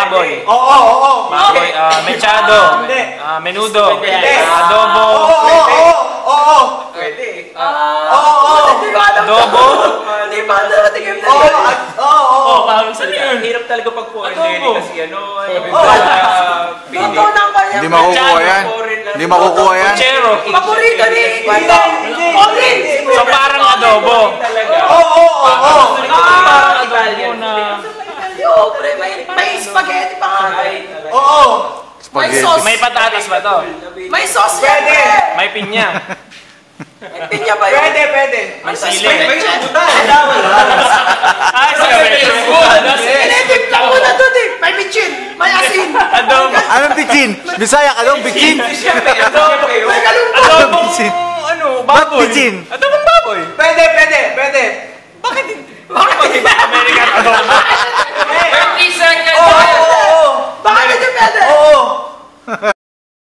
baboy. Oo. Baboy, mechado. Menudo. Adobo. Oo. Pwede. Adobo. Hindi pa narating na Oo. parang salita. Hirap talaga pag foreign kasi Hindi makukuha yan. Hindi makukuha yan. Kutsero. Paborito ni Hindi. So parang adobo. Oo. Parang adobo na... Yo, pre, may spaghetti pa nga. Oo. May Spaghetti. sauce. May patatas ba to? May sauce yan, Pwede. pre. May pinya. May pinya ba yun? Pwede. May sili. May subutan. Ay, sabi. Inedit lang muna doon eh. May michin. May asin. Adobo. Anong bitchin? Bisaya ka daw, bitchin. May galunggo. Adobo. Bitchin. Ano? Ba't Baboy. bitchin? Adobong baboy. Pwede. Bakit mag-iba American adobo?